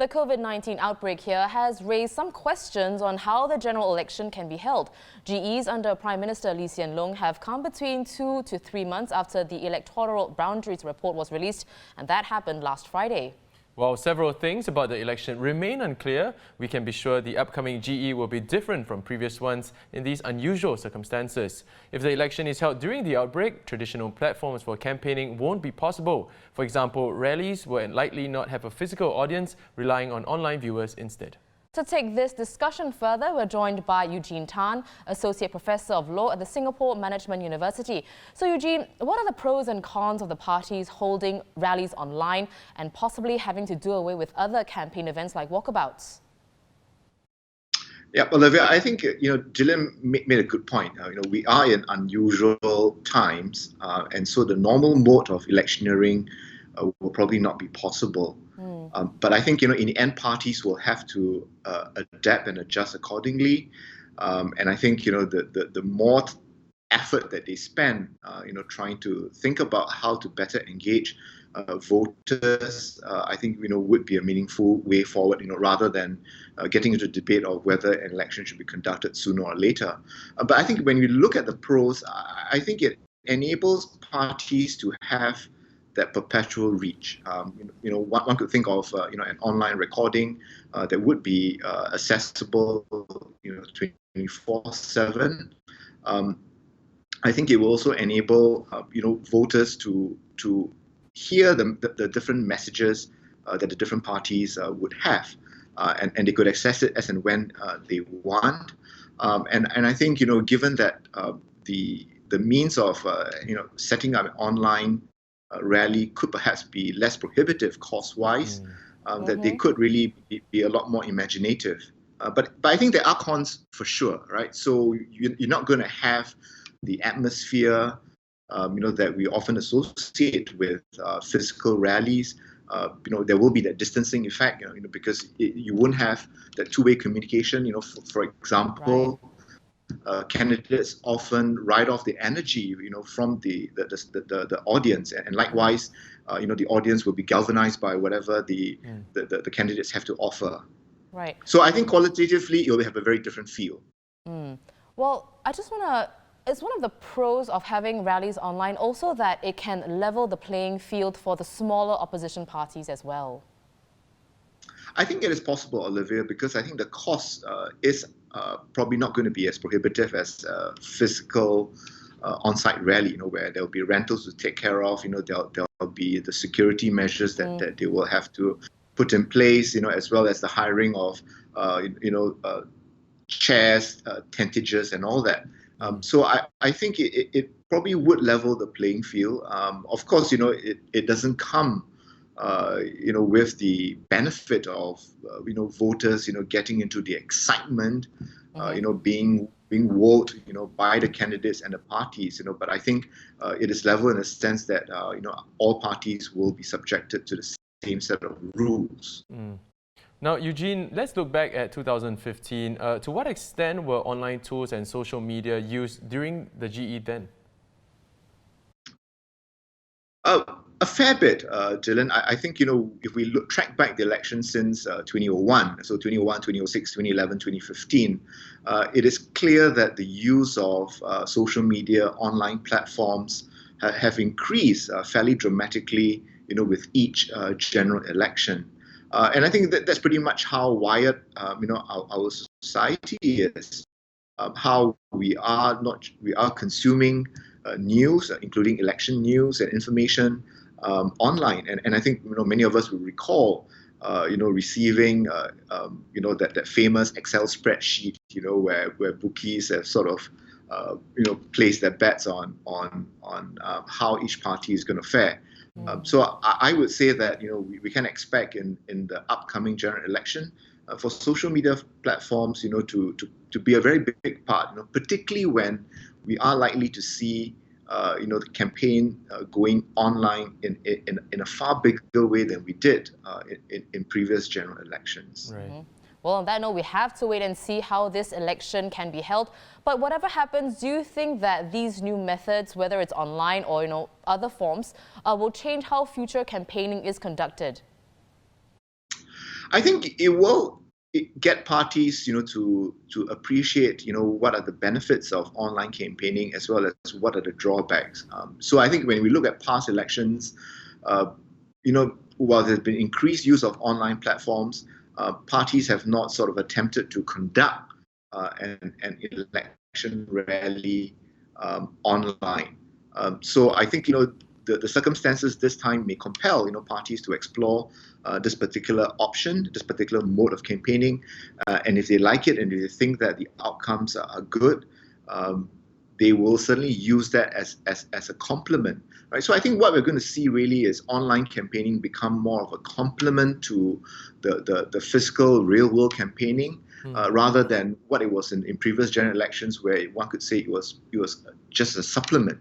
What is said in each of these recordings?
The COVID-19 outbreak here has raised some questions on how the general election can be held. GEs under Prime Minister Lee Hsien Loong have come between 2 to 3 months after the electoral boundaries report was released, and that happened last Friday. While several things about the election remain unclear, we can be sure the upcoming GE will be different from previous ones in these unusual circumstances. If the election is held during the outbreak, traditional platforms for campaigning won't be possible. For example, rallies will likely not have a physical audience, relying on online viewers instead. To take this discussion further, we're joined by Eugene Tan, Associate Professor of Law at the Singapore Management University. So Eugene, what are the pros and cons of the parties holding rallies online and possibly having to do away with other campaign events like walkabouts? Yeah, Olivia, I think Gillian made a good point. We are in unusual times, and so the normal mode of electioneering will probably not be possible. But I think in the end, parties will have to adapt and adjust accordingly. And I think the more effort that they spend, trying to think about how to better engage voters, I think would be a meaningful way forward. Rather than getting into debate of whether an election should be conducted sooner or later. But I think when we look at the pros, I think it enables parties to have that perpetual reach. One could think of an online recording that would be accessible 24/7. I think it will also enable voters to hear the different messages that the different parties would have, and they could access it as and when they want. And I think given that the means of setting up an online rally could perhaps be less prohibitive cost-wise, that they could really be a lot more imaginative. But I think there are cons for sure, right? So you're not going to have the atmosphere that we often associate with physical rallies. There will be that distancing effect, because you won't have that two-way communication. For example. Right. Candidates often write off the energy, from the audience, and likewise, the audience will be galvanized by whatever the candidates have to offer. Right. So I think qualitatively, you'll have a very different feel. Well, I just want to. Is one of the pros of having rallies online also that it can level the playing field for the smaller opposition parties as well? I think it is possible, Olivia, because I think the cost is probably not going to be as prohibitive as physical on-site rally, where there'll be rentals to take care of, there'll be the security measures that they will have to put in place, as well as the hiring of, chairs, tentages, and all that. So I think it probably would level the playing field. Of course, it doesn't come with the benefit of voters getting into the excitement, being wowed by the candidates and the parties. But I think it is level in a sense that all parties will be subjected to the same set of rules. Now, Eugene, let's look back at 2015. To what extent were online tools and social media used during the GE then? A fair bit, Dylan. I think, if we track back the election since 2001, so 2001, 2006, 2011, 2015, it is clear that the use of social media, online platforms have increased fairly dramatically, with each general election. And I think that's pretty much how wired, our society is, how we are consuming news, including election news and information online. And I think many of us will recall receiving that famous Excel spreadsheet, where bookies have sort of placed their bets on how each party is going to fare. So I would say that we can expect in the upcoming general election for social media platforms to be a very big part, particularly when we are likely to see the campaign going online in a far bigger way than we did in previous general elections. Right. Well, on that note, we have to wait and see how this election can be held. But whatever happens, do you think that these new methods, whether it's online or other forms, will change how future campaigning is conducted? I think it will get parties, to appreciate, what are the benefits of online campaigning as well as what are the drawbacks. So I think when we look at past elections, while there's been increased use of online platforms, parties have not sort of attempted to conduct an election rally online. So I think, the circumstances this time may compel, parties to explore this particular option, this particular mode of campaigning, and if they like it and if they think that the outcomes are good, they will certainly use that as a complement, right? So I think what we're going to see really is online campaigning become more of a complement to the fiscal real-world campaigning, rather than what it was in previous general elections, where one could say it was just a supplement.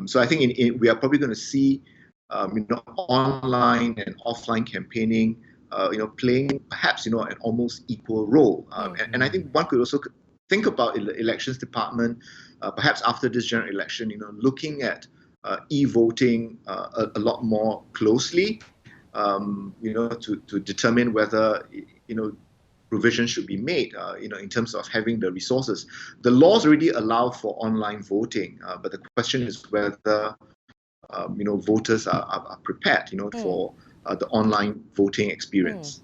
So I think we are probably going to see, online and offline campaigning, playing perhaps, an almost equal role. And I think one could also think about elections department, perhaps after this general election, looking at e-voting a lot more closely, to determine whether, provision should be made, in terms of having the resources. The laws already allow for online voting, but the question is whether, voters are prepared, for the online voting experience.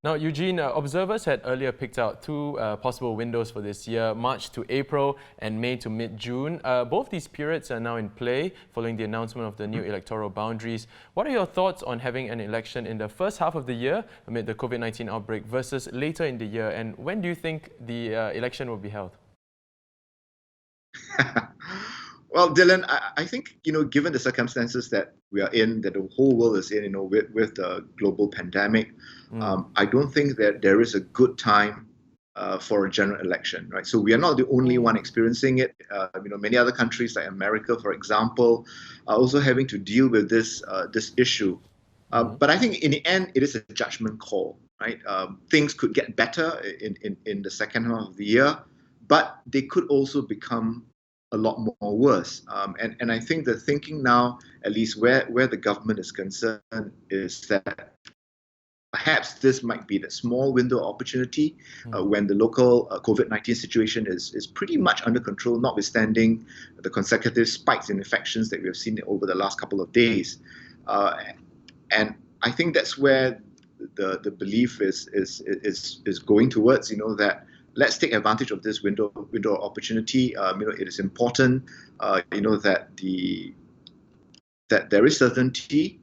Now, Eugene, observers had earlier picked out two possible windows for this year, March to April and May to mid-June. Both these periods are now in play following the announcement of the new electoral boundaries. What are your thoughts on having an election in the first half of the year amid the COVID-19 outbreak versus later in the year? And when do you think the election will be held? Well, Dylan, I think, given the circumstances that we are in, that the whole world is in, with the global pandemic, I don't think that there is a good time for a general election, right? So we are not the only one experiencing it. Many other countries like America, for example, are also having to deal with this issue. But I think in the end, it is a judgment call, right? Things could get better in the second half of the year, but they could also become a lot more worse. And I think the thinking now, at least where the government is concerned, is that perhaps this might be the small window of opportunity when the local COVID-19 situation is pretty much under control, notwithstanding the consecutive spikes in infections that we have seen over the last couple of days. And I think that's where the belief is going towards, that let's take advantage of this window of opportunity. It is important, that there is certainty,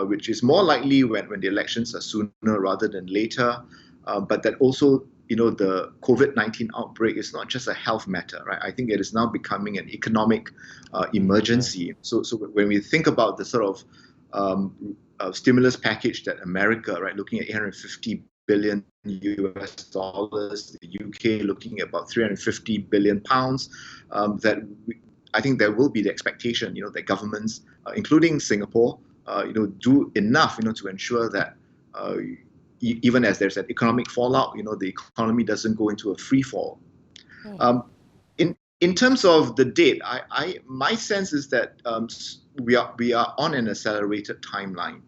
which is more likely when the elections are sooner rather than later. But that also, the COVID-19 outbreak is not just a health matter, right? I think it is now becoming an economic emergency. So when we think about the sort of stimulus package that America, right, looking at 850 billion US dollars, the UK looking at about 350 billion pounds, I think there will be the expectation, that governments, including Singapore, do enough, to ensure that even as there's an economic fallout, the economy doesn't go into a free fall. In terms of the date, my sense is that we are on an accelerated timeline.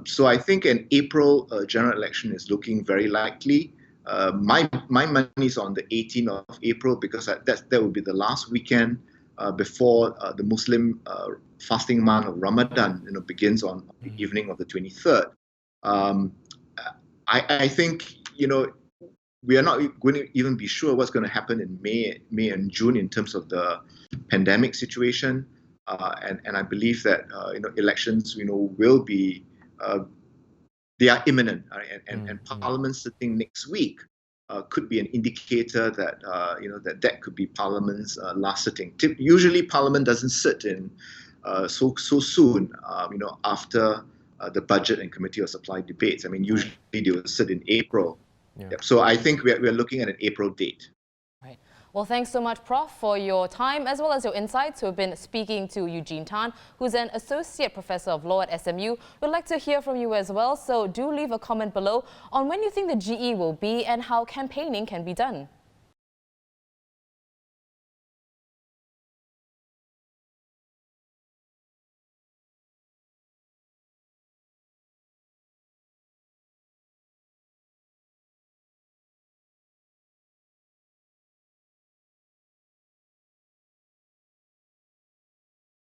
So I think an April general election is looking very likely. My money is on the 18th of April because that will be the last weekend before the Muslim fasting month of Ramadan begins on the evening of the 23rd. I think we are not going to even be sure what's going to happen in May and June in terms of the pandemic situation, and I believe that elections will be they are imminent, and Parliament sitting next week could be an indicator that that could be Parliament's last sitting. Usually, Parliament doesn't sit in so soon. After the budget and committee of supply debates. I mean, usually they will sit in April. Yeah. So I think we're looking at an April date. Right. Well, thanks so much, Prof, for your time as well as your insights. We've been speaking to Eugene Tan, who's an Associate Professor of Law at SMU. We'd like to hear from you as well, so do leave a comment below on when you think the GE will be and how campaigning can be done.